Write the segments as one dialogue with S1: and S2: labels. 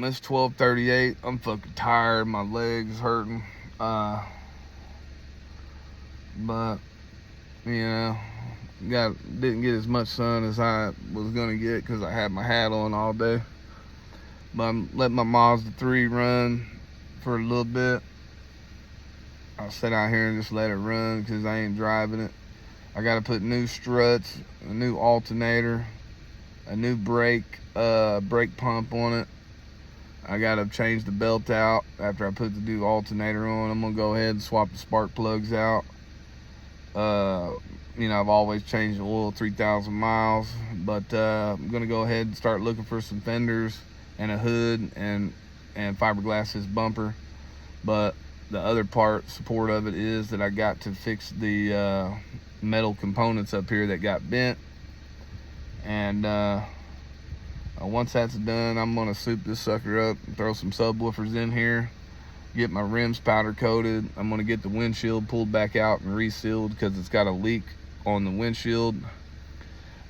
S1: It's 12:38. I'm fucking tired. My legs hurting. But you know, didn't get as much sun as I was gonna get because I had my hat on all day. But I'm letting my Mazda 3 run for a little bit. I'll sit out here and just let it run because I ain't driving it. I gotta put new struts, a new alternator, a new brake pump on it. I gotta change the belt out after I put the new alternator on. I'm gonna go ahead and swap the spark plugs out. I've always changed the oil 3,000 miles, but I'm gonna go ahead and start looking for some fenders and a hood and fiberglass this bumper. But the other support of it is that I got to fix the metal components up here that got bent. And once that's done, I'm gonna soup this sucker up, throw some subwoofers in here, get my rims powder coated. I'm gonna get the windshield pulled back out and resealed because it's got a leak on the windshield.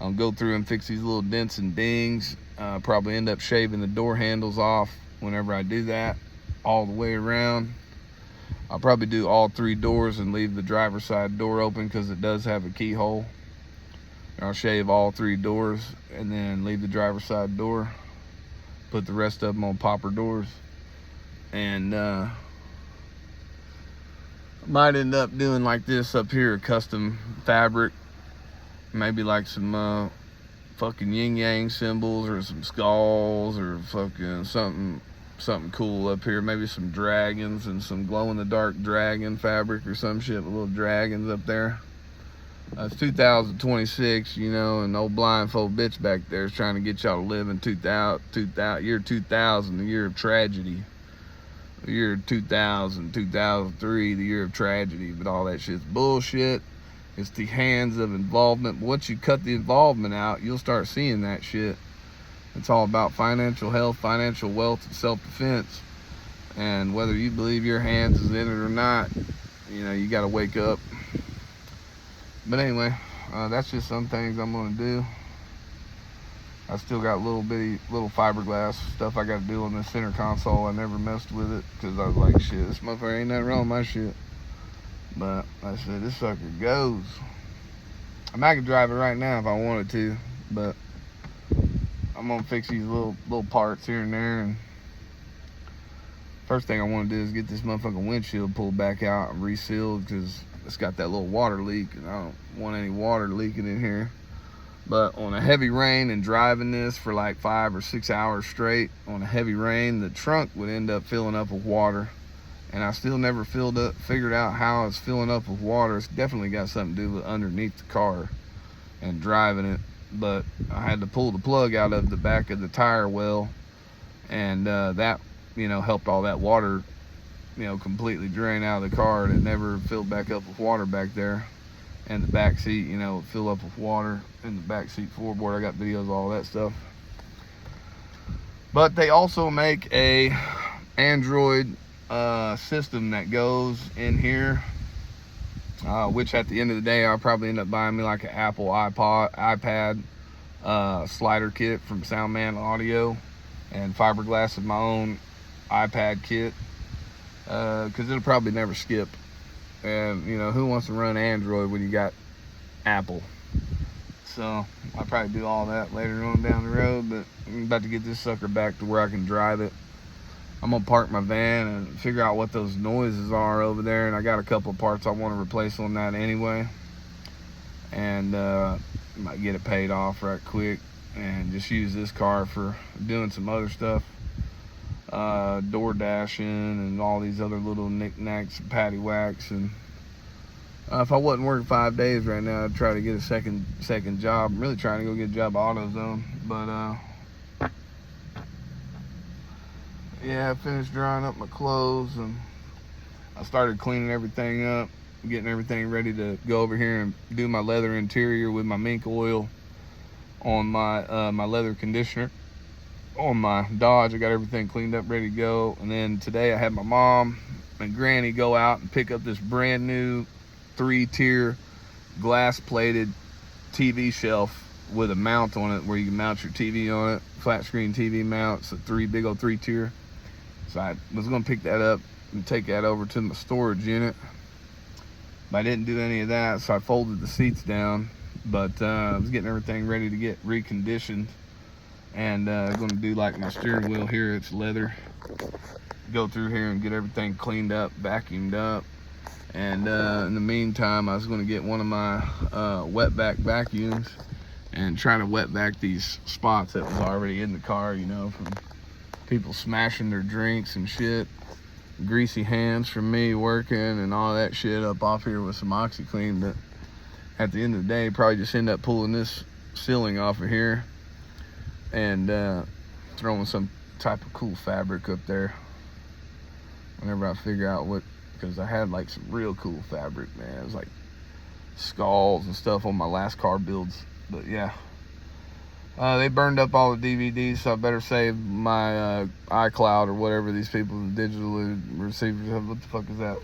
S1: I'll go through and fix these little dents and dings. Probably end up shaving the door handles off whenever I do that, all the way around. I'll probably do all 3 doors and leave the driver's side door open because it does have a keyhole. I'll shave all 3 doors and then leave the driver's side door. Put the rest of them on popper doors. And might end up doing like this up here, a custom fabric. Maybe like some fucking yin yang symbols or some skulls or fucking something cool up here. Maybe some dragons and some glow in the dark dragon fabric or some shit with little dragons up there. It's 2026, and old blindfold bitch back there is trying to get y'all to live in year 2000, the year of tragedy. The year 2000, 2003, the year of tragedy. But all that shit's bullshit. It's the hands of involvement. But once you cut the involvement out, you'll start seeing that shit. It's all about financial health, financial wealth, and self-defense. And whether you believe your hands is in it or not, you got to wake up. But anyway, that's just some things I'm going to do. I still got little fiberglass stuff I got to do on the center console. I never messed with it because I was like, shit, this motherfucker ain't nothing wrong with my shit. But I said, this sucker goes. I mean, I could drive it right now if I wanted to, but I'm going to fix these little parts here and there. And first thing I want to do is get this motherfucking windshield pulled back out and resealed because it's got that little water leak, and I don't want any water leaking in here. But on a heavy rain and driving this for like 5 or 6 hours straight on a heavy rain, the trunk would end up filling up with water. And I still never figured out how it's filling up with water. It's definitely got something to do with underneath the car and driving it. But I had to pull the plug out of the back of the tire well, and that, helped all that water completely drain out of the car, and it never filled back up with water back there. And the back seat, would fill up with water in the back seat floorboard. I got videos of all that stuff. But they also make a Android system that goes in here, which at the end of the day, I'll probably end up buying me like an Apple iPad slider kit from Soundman Audio, and fiberglass of my own iPad kit. Because it'll probably never skip. And who wants to run Android when you got Apple? So I'll probably do all that later on down the road, but I'm about to get this sucker back to where I can drive it. I'm gonna park my van and figure out what those noises are over there, and I got a couple of parts I want to replace on that anyway, and might get it paid off right quick and just use this car for doing some other stuff. Door dashing and all these other little knickknacks and paddywhacks. And if I wasn't working 5 days right now, I'd try to get a second job. I'm really trying to go get a job at AutoZone, but yeah, I finished drying up my clothes and I started cleaning everything up, getting everything ready to go over here and do my leather interior with my mink oil on my my leather conditioner. On my Dodge, I got everything cleaned up, ready to go. And then today I had my mom and granny go out and pick up this brand new 3-tier glass plated TV shelf with a mount on it where you can mount your TV on it flat screen TV mount. It's a big old 3-tier. So I was gonna pick that up and take that over to my storage unit. But I didn't do any of that, so I folded the seats down. But I was getting everything ready to get reconditioned. And going to do like my steering wheel here, it's leather. Go through here and get everything cleaned up, vacuumed up. And in the meantime, I was going to get one of my wetback vacuums and try to wet back these spots that was already in the car, you know, from people smashing their drinks and shit. Greasy hands from me working and all that shit up off here with some OxiClean. But at the end of the day, probably just end up pulling this ceiling off of here and throwing some type of cool fabric up there whenever I figure out what, because I had like some real cool fabric, man. It was like skulls and stuff on my last car builds. But yeah, they burned up all the DVDs, so I better save my iCloud or whatever these people, the digital receivers have. What the fuck is that?